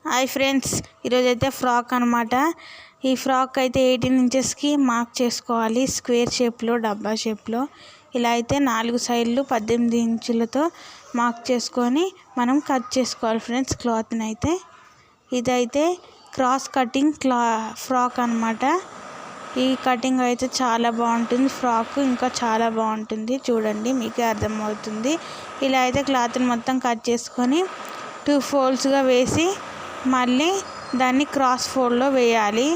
Hi friends, ఈరోజైతే frock అనమాట. ఈ ఫ్రాక్ అయితే 18 ఇంచెస్కి మార్క్ చేసుకోవాలి. స్క్వేర్ షేప్లో, డబ్బా షేప్లో ఇలా అయితే 4 సైడ్లు 18 ఇంచులతో మార్క్ చేసుకొని మనం కట్ చేసుకోవాలి ఫ్రెండ్స్ క్లాత్ని అయితే. ఇదైతే క్రాస్ కటింగ్ ఫ్రాక్ అనమాట. ఈ కటింగ్ అయితే చాలా బాగుంటుంది. ఫ్రాక్ ఇంకా చాలా బాగుంటుంది, చూడండి మీకే అర్థమవుతుంది. ఇలా అయితే క్లాత్ని మొత్తం కట్ చేసుకొని 2 ఫోల్డ్స్గా వేసి మళ్ళీ దాన్ని క్రాస్ ఫోల్డ్లో వేయాలి.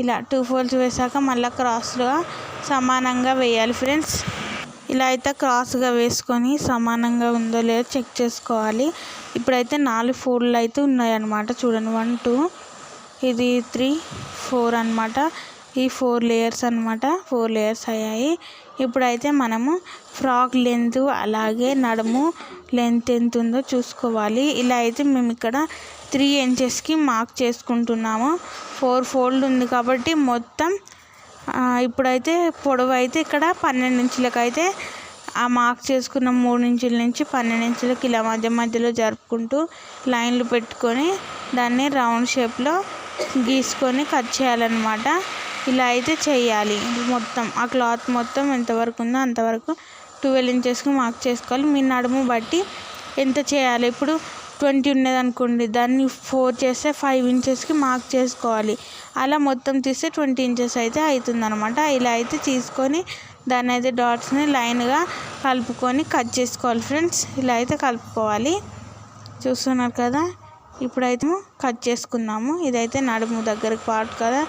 ఇలా 2 ఫోల్డ్స్ వేసాక మళ్ళీ క్రాస్లో సమానంగా వేయాలి ఫ్రెండ్స్. ఇలా అయితే క్రాస్గా వేసుకొని సమానంగా ఉందో లేదో చెక్ చేసుకోవాలి. ఇప్పుడైతే 4 ఫోల్డ్లు అయితే ఉన్నాయన్నమాట. చూడండి 1 2 ఇది 3 4 అనమాట. ఈ 4 లేయర్స్ అనమాట. 4 లేయర్స్ అయ్యాయి. ఇప్పుడైతే మనము ఫ్రాక్ లెంత్ అలాగే నడుము లెంత్ ఎంత ఉందో చూసుకోవాలి. ఇలా అయితే మేము ఇక్కడ 3 ఇంచెస్కి మార్క్ చేసుకుంటున్నాము. 4 ఫోల్డ్ ఉంది కాబట్టి మొత్తం ఇప్పుడైతే పొడవు అయితే ఇక్కడ 12 ఇంచులకు అయితే ఆ మార్క్ చేసుకున్న 3 ఇంచుల నుంచి 12 ఇంచులకి ఇలా మధ్యలో జరుపుకుంటూ లైన్లు పెట్టుకొని దాన్ని రౌండ్ షేప్లో గీసుకొని కట్ చేయాలన్నమాట. ఇలా అయితే చేయాలి. మొత్తం ఆ క్లాత్ మొత్తం ఎంతవరకు ఉందో అంతవరకు 12 ఇంచెస్కి మార్క్ చేసుకోవాలి. మీ నడుము బట్టి ఎంత చేయాలి. ఇప్పుడు 20 ఉన్నది అనుకోండి, దాన్ని 4 చేస్తే 5 ఇంచెస్కి మార్క్ చేసుకోవాలి. అలా మొత్తం తీస్తే 20 ఇంచెస్ అయితే అవుతుంది అనమాట. ఇలా అయితే తీసుకొని దాన్ని అయితే డాట్స్ని లైన్గా కలుపుకొని కట్ చేసుకోవాలి ఫ్రెండ్స్. ఇలా అయితే కలుపుకోవాలి, చూస్తున్నారు కదా. ఇప్పుడైతే కట్ చేసుకున్నాము. ఇదైతే నడుము దగ్గరకు పార్ట్ కదా.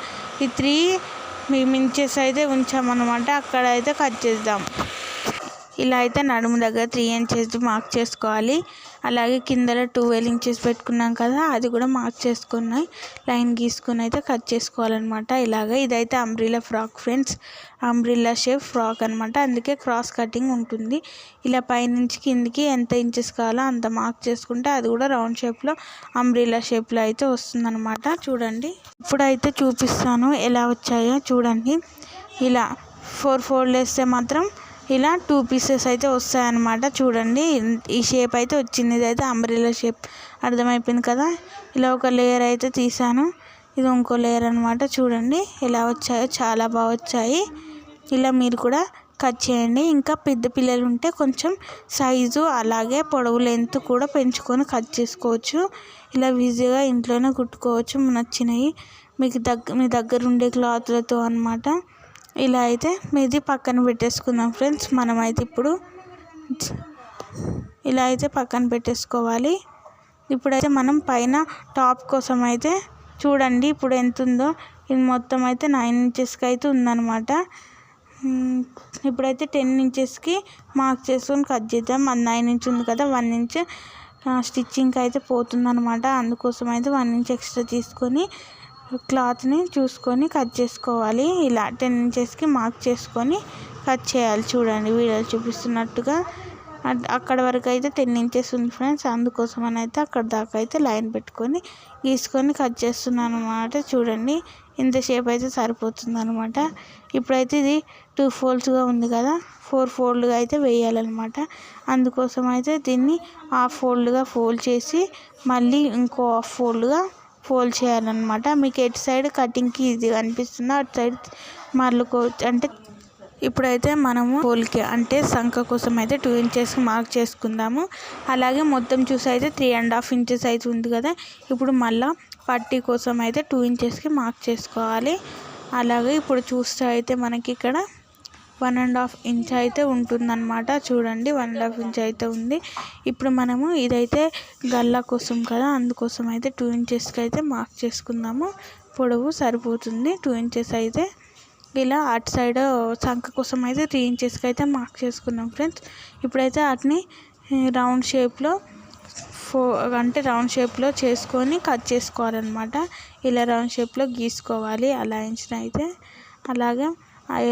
ఈ 3 ఇంచెస్ అయితే ఉంచామన్నమాట. అక్కడ అయితే కట్ చేద్దాం. ఇలా అయితే నడుము దగ్గర 3 ఇంచెస్ మార్క్ చేసుకోవాలి. అలాగే కిందలో 12 ఇంచెస్ పెట్టుకున్నాం కదా, అది కూడా మార్క్ చేసుకున్నాయి లైన్ గీసుకొని అయితే కట్ చేసుకోవాలన్నమాట. ఇలాగ ఇదైతే umbrella frock friends. Umbrella shape frock అనమాట, అందుకే క్రాస్ కటింగ్ ఉంటుంది. ఇలా పైనుంచి కిందికి ఎంత ఇంచెస్ కావాలో అంత మార్క్ చేసుకుంటే అది కూడా రౌండ్ షేప్లో అంబ్రిల్లా షేప్లో అయితే వస్తుందన్నమాట. చూడండి, ఇప్పుడైతే చూపిస్తాను ఎలా వచ్చాయో చూడండి. ఇలా 4 ఫోల్డ్ వేస్తే మాత్రం ఇలా 2 పీసెస్ అయితే వస్తాయన్నమాట. చూడండి, ఈ షేప్ అయితే వచ్చింది. ఇదైతే అంబ్రెల్లా షేప్, అర్థమైపోయింది కదా. ఇలా ఒక లేయర్ అయితే తీసాను, ఇది ఇంకో లేయర్ అనమాట. చూడండి ఎలా వచ్చాయో, చాలా బాగా వచ్చాయి. ఇలా మీరు కూడా కట్ చేయండి. ఇంకా పెద్ద పిల్లలు ఉంటే కొంచెం సైజు అలాగే పొడవు లెంత్ కూడా పెంచుకొని కట్ చేసుకోవచ్చు. ఇలా ఈజీగా ఇంట్లోనే కుట్టుకోవచ్చు నచ్చినవి మీ దగ్గర ఉండే క్లాత్లతో అనమాట. ఇలా అయితే మీది పక్కన పెట్టేసుకుందాం ఫ్రెండ్స్. మనమైతే ఇప్పుడు ఇలా అయితే పక్కన పెట్టేసుకోవాలి. ఇప్పుడైతే మనం పైన టాప్ కోసం అయితే చూడండి ఇప్పుడు ఎంత ఉందో. ఇది మొత్తం అయితే 9 ఇంచెస్కి అయితే ఉందన్నమాట. ఇప్పుడైతే 10 ఇంచెస్కి మార్క్ చేసుకొని కట్ చేద్దాం. అది 9 ఇంచ్ ఉంది కదా, 1 ఇంచ్ స్టిచ్చింగ్కి అయితే పోతుందన్నమాట. అందుకోసం అయితే 1 ఇంచ్ ఎక్స్ట్రా తీసుకొని క్లాత్ని చూసుకొని కట్ చేసుకోవాలి. ఇలా 10 ఇంచెస్కి మార్క్ చేసుకొని కట్ చేయాలి. చూడండి వీడియోలో చూపిస్తున్నట్టుగా. అక్కడ వరకు అయితే 10 ఇంచెస్ ఉంది ఫ్రెండ్స్. అందుకోసం అని అయితే అక్కడ దాకా అయితే లైన్ పెట్టుకొని గీసుకొని కట్ చేస్తున్నాను అనమాట. చూడండి ఇంత షేప్ అయితే సరిపోతుంది అనమాట. ఇప్పుడైతే ఇది 2 ఫోల్డ్స్గా ఉంది కదా, 4 ఫోల్డ్గా అయితే వేయాలన్నమాట. అందుకోసం అయితే దీన్ని హాఫ్ ఫోల్డ్గా ఫోల్డ్ చేసి మళ్ళీ ఇంకో హాఫ్ ఫోల్డ్గా ఫోల్డ్ చేయాలన్నమాట. మీకు ఎటు సైడ్ కటింగ్కి ఈజీగా అనిపిస్తుందో అటు సైడ్ మళ్ళీ అంటే ఇప్పుడైతే మనము ఫోల్డ్కి అంటే సంఖ కోసం అయితే 2 ఇంచెస్కి మార్క్ చేసుకుందాము. అలాగే మొత్తం చూసి అయితే 3.5 ఇంచెస్ అయితే ఉంది కదా. ఇప్పుడు మళ్ళీ పట్టీ కోసం అయితే 2 ఇంచెస్కి మార్క్ చేసుకోవాలి. అలాగే ఇప్పుడు చూస్తే అయితే మనకి ఇక్కడ 1.5 ఇంచ్ అయితే ఉంటుందన్నమాట. చూడండి 1.5 ఇంచ్ అయితే ఉంది. ఇప్పుడు మనము ఇదైతే గల్లా కోసం కదా, అందుకోసం అయితే 2 ఇంచెస్కి అయితే మార్క్ చేసుకుందాము. పొడవు సరిపోతుంది 2 ఇంచెస్ అయితే. ఇలా అటు సైడ్ సంఖ కోసం అయితే 3 ఇంచెస్కి అయితే మార్క్ చేసుకున్నాం ఫ్రెండ్స్. ఇప్పుడైతే వాటిని రౌండ్ షేప్లో చేసుకొని కట్ చేసుకోవాలన్నమాట. ఇలా రౌండ్ షేప్లో గీసుకోవాలి. అలా ఇంచిన అయితే అలాగే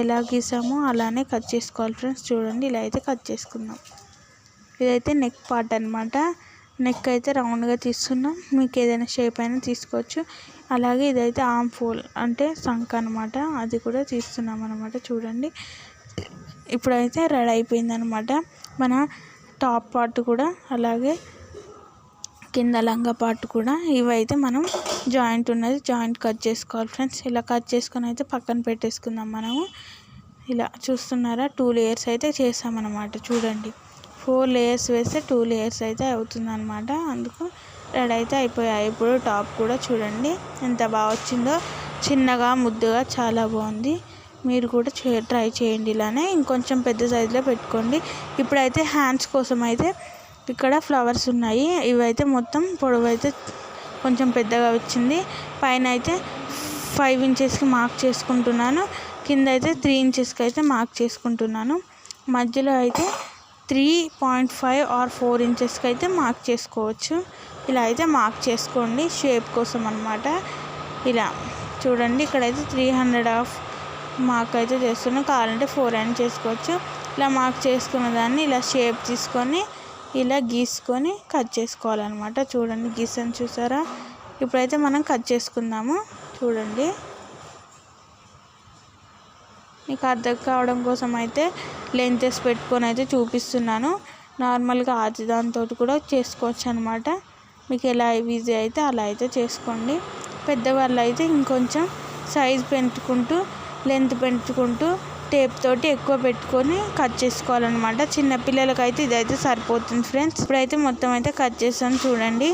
ఎలా గీసామో అలానే కట్ చేసుకోవాలి ఫ్రెండ్స్. చూడండి ఇలా అయితే కట్ చేసుకుందాం. ఇదైతే నెక్ పార్ట్ అనమాట. నెక్ అయితే రౌండ్గా తీస్తున్నాం, మీకు ఏదైనా షేప్ అయినా తీసుకోవచ్చు. అలాగే ఇదైతే ఆర్మ్ ఫోల్ అంటే సంఖ అనమాట, అది కూడా తీస్తున్నాం అనమాట. చూడండి ఇప్పుడైతే రెడీ అయిపోయింది అనమాట మన టాప్ పార్ట్ కూడా. అలాగే కింద లంగా పార్ట్ కూడా ఇవైతే మనం జాయింట్ ఉన్నది జాయింట్ కట్ చేసుకోవాలి ఫ్రెండ్స్. ఇలా కట్ చేసుకొని అయితే పక్కన పెట్టేసుకుందాం మనము. ఇలా చూస్తున్నారా 2 లేయర్స్ అయితే చేసామన్నమాట. చూడండి 4 లేయర్స్ వేస్తే 2 లేయర్స్ అయితే అవుతుందన్నమాట. అందుకు రెడీ అయితే అయిపోయాయి. ఇప్పుడు టాప్ కూడా చూడండి ఎంత బాగా వచ్చిందో, చిన్నగా ముద్దుగా చాలా బాగుంది. మీరు కూడా ట్రై చేయండి ఇలానే. ఇంకొంచెం పెద్ద సైజులో పెట్టుకోండి. ఇప్పుడైతే హ్యాండ్స్ కోసం అయితే ఇక్కడ ఫ్లవర్స్ ఉన్నాయి. ఇవైతే మొత్తం పొడవు అయితే కొంచెం పెద్దగా వచ్చింది. పైన అయితే 5 ఇంచెస్కి మార్క్ చేసుకుంటున్నాను. కింద అయితే 3 ఇంచెస్కి అయితే మార్క్ చేసుకుంటున్నాను. మధ్యలో అయితే 3.5 ఆర్ 4 ఇంచెస్కి అయితే మార్క్ చేసుకోవచ్చు. ఇలా అయితే మార్క్ చేసుకోండి షేప్ కోసం అన్నమాట. ఇలా చూడండి ఇక్కడైతే 300 ఆఫ్ మార్క్ అయితే చేస్తున్నాను. కావాలంటే 4 అయినా చేసుకోవచ్చు. ఇలా మార్క్ చేసుకున్న దాన్ని ఇలా షేప్ తీసుకొని ఇలా గీసుకొని కట్ చేసుకోవాలన్నమాట. చూడండి గీసాను చూసారా. ఇప్పుడైతే మనం కట్ చేసుకుందాము. చూడండి మీకు అర్థం కావడం కోసం అయితే లెంతెస్ పెట్టుకొని అయితే చూపిస్తున్నాను. నార్మల్గా ఆది దాంతో కూడా చేసుకోవచ్చు అనమాట. మీకు ఎలా ఈజీ అయితే అలా అయితే చేసుకోండి. పెద్దవాళ్ళు అయితే ఇంకొంచెం సైజ్ పెంచుకుంటూ లెంత్ పెంచుకుంటూ టేప్ తోటి ఎక్కువ పెట్టుకొని కట్ చేసుకోవాలన్నమాట. చిన్నపిల్లలకి అయితే ఇదైతే సరిపోతుంది ఫ్రెండ్స్. ఇప్పుడైతే మొత్తం అయితే కట్ చేస్తాను చూడండి.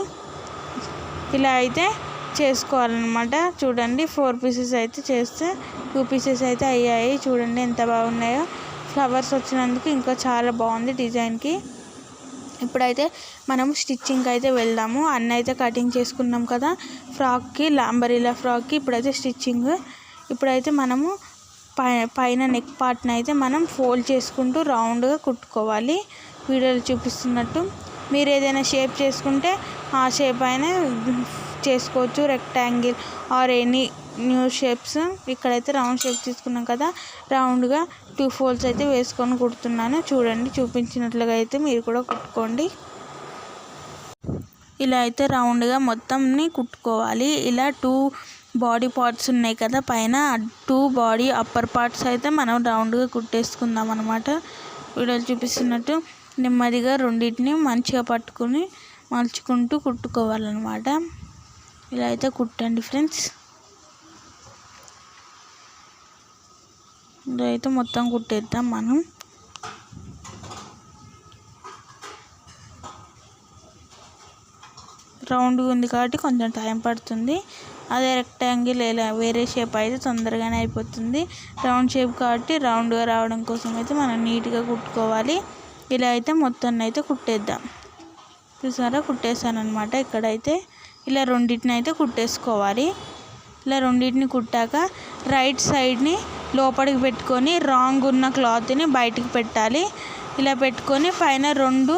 ఇలా అయితే చేసుకోవాలన్నమాట. చూడండి 4 పీసెస్ అయితే చేస్తే 2 పీసెస్ అయితే అయ్యాయి. చూడండి ఎంత బాగున్నాయో. ఫ్లవర్స్ వచ్చినందుకు ఇంకా చాలా బాగుంది డిజైన్కి. ఇప్పుడైతే మనం స్టిచ్చింగ్కి అయితే వెళ్దాము. అన్నీ అయితే కటింగ్ చేసుకున్నాం కదా ఫ్రాక్కి, అంబ్రెల్లా ఫ్రాక్కి. ఇప్పుడైతే స్టిచ్చింగ్. ఇప్పుడైతే మనము పైన నెక్ పార్ట్ని అయితే మనం ఫోల్డ్ చేసుకుంటూ రౌండ్గా కుట్టుకోవాలి. వీడియోలో చూపిస్తున్నట్టు మీరు ఏదైనా షేప్ చేసుకుంటే ఆ షేప్ అయినా చేసుకోవచ్చు. Rectangle or any new shapes. ఇక్కడైతే రౌండ్ షేప్ తీసుకున్నాం కదా, రౌండ్గా 2 ఫోల్డ్స్ అయితే వేసుకొని కుడుతున్నాను. చూడండి చూపించినట్లుగా అయితే మీరు కూడా కుట్టుకోండి. ఇలా అయితే రౌండ్గా మొత్తంని కుట్టుకోవాలి. ఇలా 2 బాడీ పార్ట్స్ ఉన్నాయి కదా పైన, 2 బాడీ అప్పర్ పార్ట్స్ అయితే మనం రౌండ్గా కుట్టేసుకుందాం అనమాట. వీడియోలు చూపిస్తున్నట్టు నెమ్మదిగా రెండింటిని మంచిగా పట్టుకుని మలుచుకుంటూ కుట్టుకోవాలన్నమాట. ఇలా అయితే కుట్టండి ఫ్రెండ్స్. ఇలా అయితే మొత్తం కుట్టేద్దాం మనం. రౌండ్గా ఉంది కాబట్టి కొంచెం టైం పడుతుంది. అదే రెక్టాంగిల్ ఇలా వేరే షేప్ అయితే తొందరగానే అయిపోతుంది. రౌండ్ షేప్ కాబట్టి రౌండ్గా రావడం కోసం అయితే మనం నీట్గా కుట్టుకోవాలి. ఇలా అయితే మొత్తాన్ని అయితే కుట్టేద్దాం. చూసారా కుట్టేసాను అనమాట. ఇక్కడైతే ఇలా రెండింటిని అయితే కుట్టేసుకోవాలి. ఇలా రెండింటిని కుట్టాక రైట్ సైడ్ని లోపలికి పెట్టుకొని రాంగ్ ఉన్న క్లాత్ని బయటికి పెట్టాలి. ఇలా పెట్టుకొని పైన 2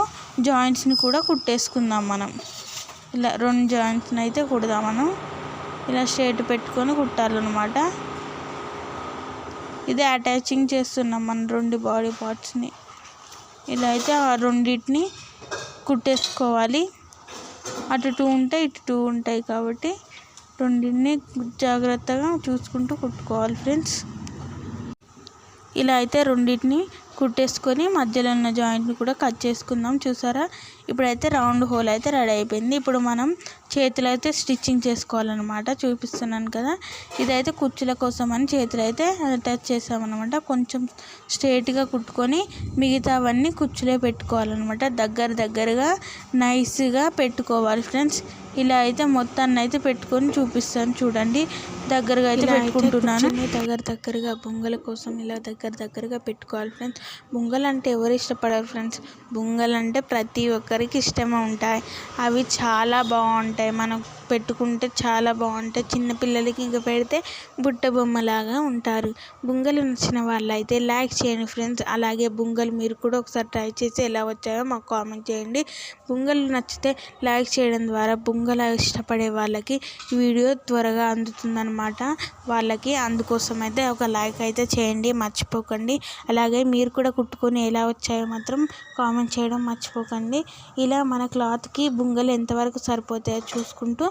జాయింట్స్ని కూడా కుట్టేసుకుందాం మనం. ఇలా 2 జాయింట్స్ని అయితే కుడదాం మనం. ఇలా స్ట్రైట్ పెట్టుకొని కుట్టాలన్నమాట. ఇది అటాచింగ్ చేస్తున్నాం మనం 2 బాడీ పార్ట్స్ని. ఇలా అయితే ఆ రెండింటిని కుట్టేసుకోవాలి. అటు 2 ఉంటాయి ఇటు 2 ఉంటాయి కాబట్టి రెండింటిని జాగ్రత్తగా చూసుకుంటూ కుట్టుకోవాలి ఫ్రెండ్స్. ఇలా అయితే రెండింటిని కుట్టేసుకొని మధ్యలో ఉన్న జాయింట్ని కూడా కట్ చేసుకుందాం. చూసారా ఇప్పుడైతే రౌండ్ హోల్ అయితే రెడీ అయిపోయింది. ఇప్పుడు మనం చేతులు అయితే స్టిచ్చింగ్ చేసుకోవాలన్నమాట. చూపిస్తున్నాను కదా, ఇదైతే కుచ్చుల కోసం అని చేతులు అయితే అటాచ్ చేసామన్నమాట. కొంచెం స్ట్రైట్గా కుట్టుకొని మిగతావన్నీ కుచ్చులే పెట్టుకోవాలన్నమాట. దగ్గరగా నైస్గా పెట్టుకోవాలి ఫ్రెండ్స్. ఇలా అయితే మొత్తాన్ని అయితే పెట్టుకొని చూపిస్తాను చూడండి. దగ్గరగా అయితే పెట్టుకుంటున్నాను. దగ్గరగా బొంగల కోసం ఇలా దగ్గరగా పెట్టుకోవాలి ఫ్రెండ్స్. బొంగలు అంటే ఎవరు ఇష్టపడరు ఫ్రెండ్స్. బొంగలు అంటే ప్రతి ఒక్కరికి ఇష్టమే ఉంటాయి. అవి చాలా బాగుంటాయి. మనం పెట్టుకుంటే చాలా బాగుంటాయి. చిన్నపిల్లలకి ఇంకా పెడితే బుట్ట బొమ్మలాగా ఉంటారు. బొంగలు నచ్చిన వాళ్ళు అయితే లైక్ చేయండి ఫ్రెండ్స్. అలాగే బొంగలు మీరు కూడా ఒకసారి ట్రై చేసి ఎలా వచ్చాయో మాకు కామెంట్ చేయండి. బొంగలు నచ్చితే లైక్ చేయడం ద్వారా బొంగలు ఇష్టపడే వాళ్ళకి ఈ వీడియో త్వరగా అందుతుందన్నమాట. వాళ్ళకి అందుకోసం అయితే ఒక లైక్ అయితే చేయండి మర్చిపోకండి. అలాగే మీరు కూడా కుట్టుకొని ఎలా వచ్చాయో మాత్రం కామెంట్ చేయడం మర్చిపోకండి. ఇలా మన క్లాత్కి బొంగలు ఎంతవరకు సరిపోతాయో చూసుకుంటూ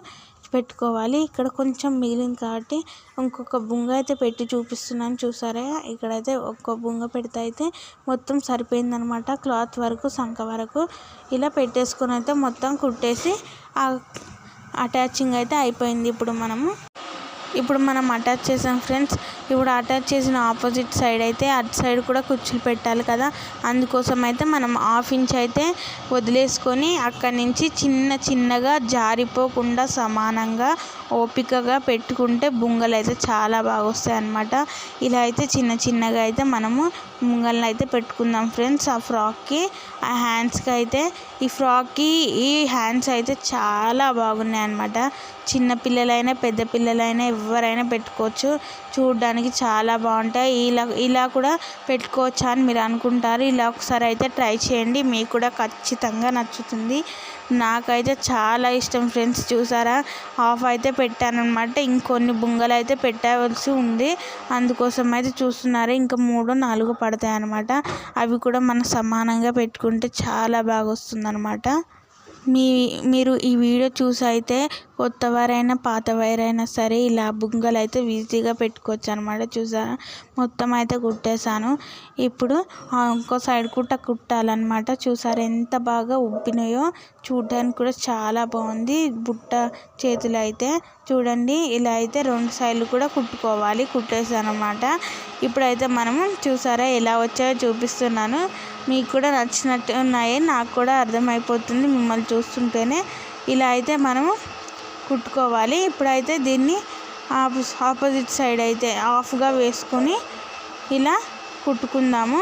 పెట్టుకోవాలి. ఇక్కడ కొంచెం మిగిలింది కాబట్టి ఇంకొక బుంగ అయితే పెట్టి చూపిస్తున్నాను చూసారా. ఇక్కడైతే ఒక్క బుంగ పెడితే అయితే మొత్తం సరిపోయిందనమాట. క్లాత్ వరకు సంక వరకు ఇలా పెట్టేసుకొని అయితే మొత్తం కుట్టేసి అటాచింగ్ అయితే అయిపోయింది. ఇప్పుడు మనం అటాచ్ చేసాం ఫ్రెండ్స్. ఇప్పుడు అటాచ్ చేసిన ఆపోజిట్ సైడ్ అయితే అటు సైడ్ కూడా కుచ్చులు పెట్టాలి కదా. అందుకోసం అయితే మనం 1/2 ఇంచ్ అయితే వదిలేసుకొని అక్కడి నుంచి చిన్నగా జారిపోకుండా సమానంగా ఓపికగా పెట్టుకుంటే బుంగలు అయితే చాలా బాగా వస్తాయి అన్నమాట. ఇలా అయితే చిన్నగా అయితే మనము బుంగలను అయితే పెట్టుకుందాం ఫ్రెండ్స్. ఆ ఫ్రాక్కి ఆ హ్యాండ్స్కి అయితే ఈ ఫ్రాక్కి ఈ హ్యాండ్స్ అయితే చాలా బాగున్నాయి అన్నమాట. చిన్న పిల్లలైనా పెద్ద పిల్లలైనా ఎవరైనా పెట్టుకోవచ్చు. చూడడానికి చాలా బాగుంటాయి. ఇలా కూడా పెట్టుకోవచ్చా అని మీరు అనుకుంటారు. ఇలా ఒకసారి అయితే ట్రై చేయండి, మీకు కూడా ఖచ్చితంగా నచ్చుతుంది. నాకైతే చాలా ఇష్టం ఫ్రెండ్స్. చూసారా, హాఫ్ అయితే పెట్టాను అనమాట. ఇంకొన్ని బుంగలు అయితే పెట్టవలసి ఉంది. అందుకోసం అయితే చూస్తున్నారు, ఇంకా 3, 4 పడతాయి అన్నమాట. అవి కూడా మనం సమానంగా పెట్టుకుంటే చాలా బాగా వస్తుంది అనమాట. మీరు ఈ వీడియో చూసి అయితే కొత్తవారైనా పాతవారైనా సరే ఇలా బుంగలు అయితే ఈజీగా పెట్టుకోవచ్చు అనమాట. చూసారా, మొత్తం అయితే కుట్టేశాను. ఇప్పుడు ఇంకో సైడ్ కూడా కుట్టాలన్నమాట. చూసారా ఎంత బాగా ఉబ్బినాయో, చూడడానికి కూడా చాలా బాగుంది. బుట్ట చేతులు అయితే చూడండి, ఇలా అయితే 2 సైడ్లు కూడా కుట్టేసాను అనమాట. ఇప్పుడైతే మనము చూసారా ఎలా వచ్చాయో చూపిస్తున్నాను. మీకు కూడా నచ్చినట్టు ఉన్నాయి, నాకు కూడా అర్థమైపోతుంది మిమ్మల్ని చూస్తుంటేనే. ఇలా అయితే మనము కుట్టుకోవాలి. ఇప్పుడైతే దీన్ని ఆపోజిట్ సైడ్ అయితే హాఫ్గా వేసుకొని ఇలా కుట్టుకుందాము.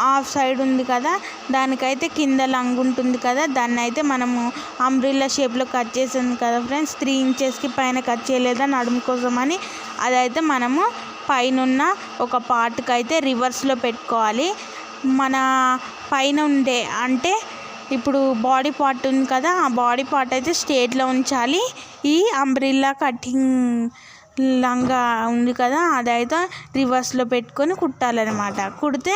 హాఫ్ సైడ్ ఉంది కదా, దానికైతే కింద లంగ్ ఉంటుంది కదా, దాన్ని అయితే మనము అంబ్రిల్లా షేప్లో కట్ చేసింది కదా ఫ్రెండ్స్. 3 ఇంచెస్కి పైన కట్ చేయలేదా నడుము కోసమని, అదైతే మనము పైన ఒక పార్ట్కి అయితే రివర్స్లో పెట్టుకోవాలి. మన పైన ఉండే అంటే ఇప్పుడు బాడీ పార్ట్ ఉంది కదా, ఆ బాడీ పార్ట్ అయితే స్ట్రేట్లో ఉంచాలి. ఈ అంబ్రిల్లా కటింగ్ లంగా ఉంది కదా, అదైతే రివర్స్లో పెట్టుకొని కుట్టాలన్నమాట. కుడితే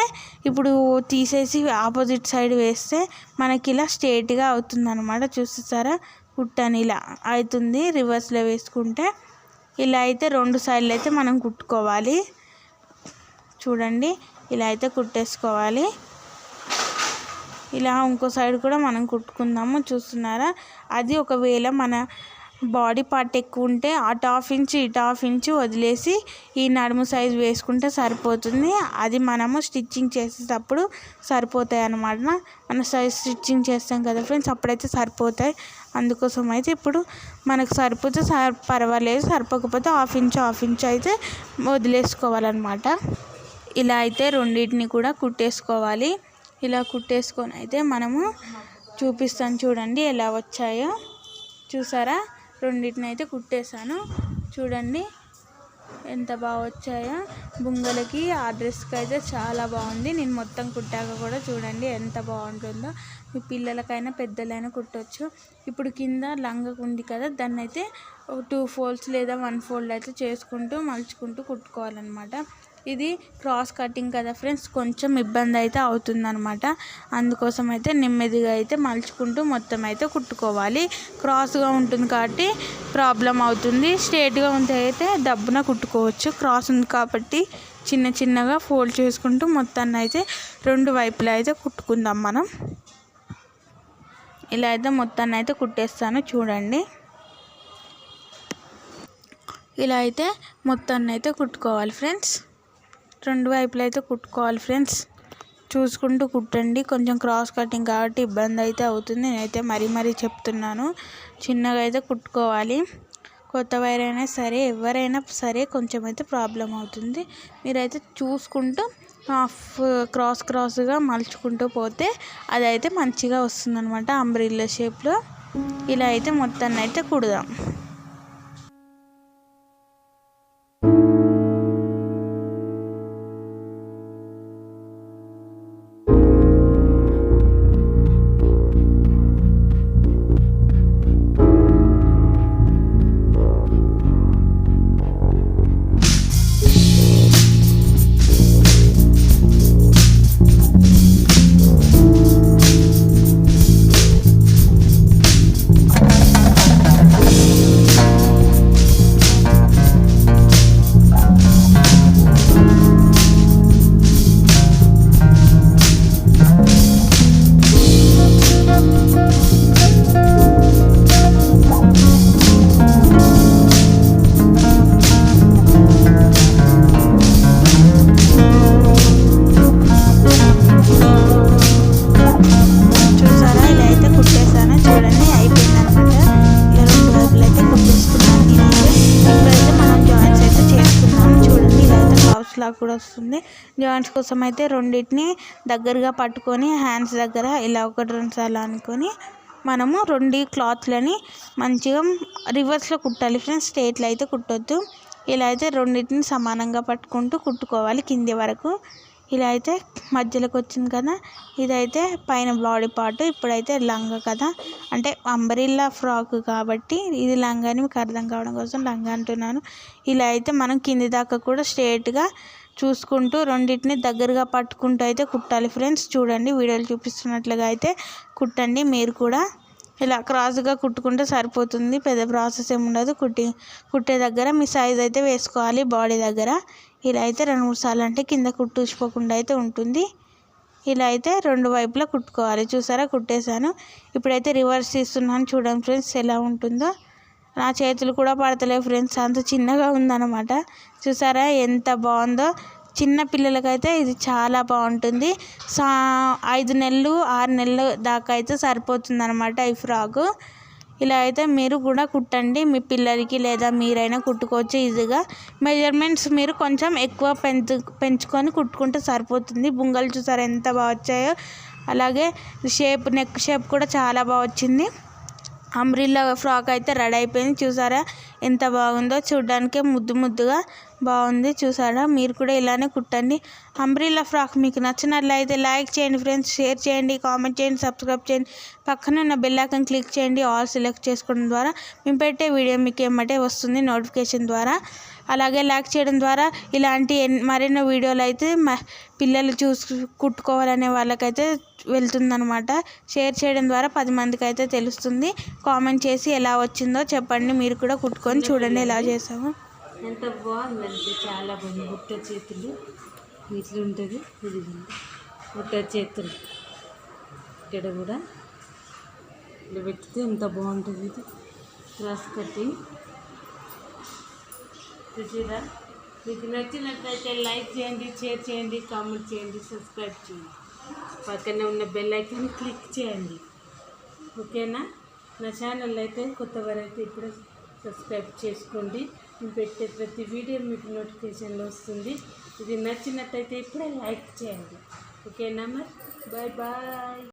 ఇప్పుడు తీసేసి ఆపోజిట్ సైడ్ వేస్తే మనకి ఇలా స్ట్రేట్గా అవుతుంది అనమాట. చూస్తారా, కుట్టని ఇలా అవుతుంది రివర్స్లో వేసుకుంటే. ఇలా అయితే 2 సైడ్లు అయితే మనం కుట్టుకోవాలి. చూడండి, ఇలా అయితే కుట్టేసుకోవాలి. ఇలా ఇంకో సైడ్ కూడా మనం కుట్టుకుందాము. చూస్తున్నారా, అది ఒకవేళ మన బాడీ పార్ట్ ఎక్కువ ఉంటే అటు 1/2 ఇంచ్ ఇటు 1/2 ఇంచ్ వదిలేసి ఈ నడుము సైజు వేసుకుంటే సరిపోతుంది. అది మనము స్టిచ్చింగ్ చేసేటప్పుడు సరిపోతాయి అన్నమాట. మన సైజ్ స్టిచ్చింగ్ చేస్తాం కదా ఫ్రెండ్స్, అప్పుడైతే సరిపోతాయి. అందుకోసం అయితే ఇప్పుడు మనకు సరిపోతే పర్వాలేదు, సరిపోకపోతే 1/2 ఇంచ్ అయితే వదిలేసుకోవాలన్నమాట. ఇలా అయితే రెండింటిని కూడా కుట్టేసుకోవాలి. ఇలా కుట్టేసుకొని అయితే మనము చూపిస్తాను చూడండి ఎలా వచ్చాయో. చూసారా, రెండింటిని అయితే కుట్టేశాను. చూడండి ఎంత బాగా వచ్చాయో. బుంగలకి ఆ డ్రెస్కి అయితే చాలా బాగుంది. నేను మొత్తం కుట్టాక కూడా చూడండి ఎంత బాగుంటుందో. మీ పిల్లలకైనా పెద్దలైనా కుట్టవచ్చు. ఇప్పుడు కింద లంగా ఉంది కదా, దాన్ని అయితే 2 ఫోల్డ్స్ లేదా 1 ఫోల్డ్ అయితే చేసుకుంటూ మలుచుకుంటూ కుట్టుకోవాలన్నమాట. ఇది క్రాస్ కటింగ్ కదా ఫ్రెండ్స్, కొంచెం ఇబ్బంది అయితే అవుతుందన్నమాట. అందుకోసం అయితే నెమ్మదిగా అయితే మలుచుకుంటూ మొత్తం అయితే కుట్టుకోవాలి. క్రాస్గా ఉంటుంది కాబట్టి ప్రాబ్లం అవుతుంది. స్ట్రేట్గా ఉంటే అయితే దబ్బున కుట్టుకోవచ్చు. క్రాస్ ఉంది కాబట్టి చిన్నగా ఫోల్డ్ చేసుకుంటూ మొత్తాన్ని అయితే 2 వైపులా అయితే కుట్టుకుందాం మనం. ఇలా అయితే మొత్తాన్ని అయితే కుట్టేస్తాను చూడండి. ఇలా అయితే మొత్తాన్ని అయితే కుట్టుకోవాలి ఫ్రెండ్స్. 2 వైపులు అయితే కుట్టుకోవాలి ఫ్రెండ్స్. చూసుకుంటూ కుట్టండి. కొంచెం క్రాస్ కటింగ్ కాబట్టి ఇబ్బంది అయితే అవుతుంది. నేనైతే మరీ చెప్తున్నాను, చిన్నగా అయితే కుట్టుకోవాలి. కొత్త వైరైనా సరే ఎవరైనా సరే కొంచెం అయితే ప్రాబ్లం అవుతుంది. మీరైతే చూసుకుంటూ క్రాస్గా మలుచుకుంటూ పోతే అదైతే మంచిగా వస్తుందన్నమాట అంబ్రిల్లా షేప్లో. ఇలా అయితే మొత్తాన్ని అయితే కుడదాం. లాగా కూడా వస్తుంది. జాయింట్స్ కోసం అయితే రెండింటిని దగ్గరగా పట్టుకొని హ్యాండ్స్ దగ్గర ఇలా 1-2 సార్లు అనుకొని మనము 2 క్లాత్లని మంచిగా రివర్స్లో కుట్టాలి ఫ్రెండ్స్. స్ట్రైట్లో అయితే కుట్టొద్దు. ఇలా అయితే రెండింటిని సమానంగా పట్టుకుంటూ కుట్టుకోవాలి కింది వరకు. ఇలా అయితే మధ్యలోకి వచ్చింది కదా, ఇదైతే పైన బాడీ పార్ట్. ఇప్పుడైతే లంగా కదా, అంటే అంబ్రెల్లా ఫ్రాక్ కాబట్టి ఇది లంగా అని మీకు అర్థం కావడం కోసం లంగా అంటున్నాను. ఇలా అయితే మనం కింది దాకా కూడా స్ట్రైట్గా చూసుకుంటూ రెండింటిని దగ్గరగా పట్టుకుంటూ అయితే కుట్టాలి ఫ్రెండ్స్. చూడండి, వీడియోలు చూపిస్తున్నట్లుగా అయితే కుట్టండి. మీరు కూడా ఇలా క్రాస్గా కుట్టుకుంటే సరిపోతుంది, పెద్ద ప్రాసెస్ ఏమి ఉండదు. కుట్టే దగ్గర మీ సైజ్ అయితే వేసుకోవాలి బాడీ దగ్గర. ఇలా అయితే 2-3 సార్లు అంటే కింద కుట్టుకుపోకుండా అయితే ఉంటుంది. ఇలా అయితే 2 వైపులా కుట్టుకోవాలి. చూసారా, కుట్టేశాను. ఇప్పుడైతే రివర్స్ తీస్తున్నాను. చూడండి ఫ్రెండ్స్ ఎలా ఉంటుందో. నా చేతులు కూడా పడతలేవు ఫ్రెండ్స్, అంత చిన్నగా ఉందన్నమాట. చూసారా ఎంత బాగుందో. చిన్న పిల్లలకైతే ఇది చాలా బాగుంటుంది. 5 నెలలు 6 నెలలు దాకా అయితే సరిపోతుంది అనమాట ఈ ఫ్రాకు. ఇలా అయితే మీరు కూడా కుట్టండి మీ పిల్లలకి, లేదా మీరైనా కుట్టుకోవచ్చు ఈజీగా. మెజర్మెంట్స్ మీరు కొంచెం ఎక్కువ పెంచుకొని కుట్టుకుంటే సరిపోతుంది. బుంగలు చూసారా ఎంత బాగా వచ్చాయో. అలాగే నెక్ షేప్ కూడా చాలా బాగా వచ్చింది. అంబ్రెల్లా ఫ్రాక్ అయితే రెడీ అయిపోయింది. చూసారా ఎంత బాగుందో, చూడడానికే ముద్దుగా బాగుంది. చూసారా, మీరు కూడా ఇలానే కుట్టండి. అంబ్రెల్లా ఫ్రాక్ మీకు నచ్చినట్లయితే లైక్ చేయండి ఫ్రెండ్స్, షేర్ చేయండి, కామెంట్ చేయండి, సబ్స్క్రైబ్ చేయండి. పక్కన ఉన్న బెల్ ఐకాన్ క్లిక్ చేయండి. ఆల్ సెలెక్ట్ చేసుకోవడం ద్వారా మేము పెట్టే వీడియో మీకు ఏమంటే వస్తుంది నోటిఫికేషన్ ద్వారా. అలాగే లైక్ చేయడం ద్వారా ఇలాంటి మరెన్నో వీడియోలు అయితే పిల్లలు కుట్టుకోవాలనే వాళ్ళకైతే వెళ్తుందనమాట. షేర్ చేయడం ద్వారా 10 మందికి అయితే తెలుస్తుంది. కామెంట్ చేసి ఎలా వచ్చిందో చెప్పండి. మీరు కూడా కుట్టుకొని చూడండి ఎలా చేసాము. ఎంత బాగుందంటే చాలా బాగుంది. బుట్ట చేతులు ఇట్లా ఉంటుంది. ఇది బుట్ట చేతులు ఇక్కడ కూడా ఇలా పెడితే ఎంత బాగుంటుంది. ఇది క్రాస్ కటింగ్. చూసిరా, మీకు నచ్చినట్లయితే లైక్ చేయండి, షేర్ చేయండి, కామెంట్ చేయండి, సబ్స్క్రైబ్ చేయండి. పక్కనే ఉన్న బెల్ ఐకాన్ క్లిక్ చేయండి. ఓకేనా? నా ఛానల్ అయితే కొత్తవారైతే ఇప్పుడే సబ్స్క్రైబ్ చేసుకోండి. నేను పెట్టే ప్రతి వీడియో మీకు నోటిఫికేషన్లో వస్తుంది. ఇది నచ్చినట్టయితే ఇప్పుడే లైక్ చేయండి. ఓకేనా మరి? Bye bye.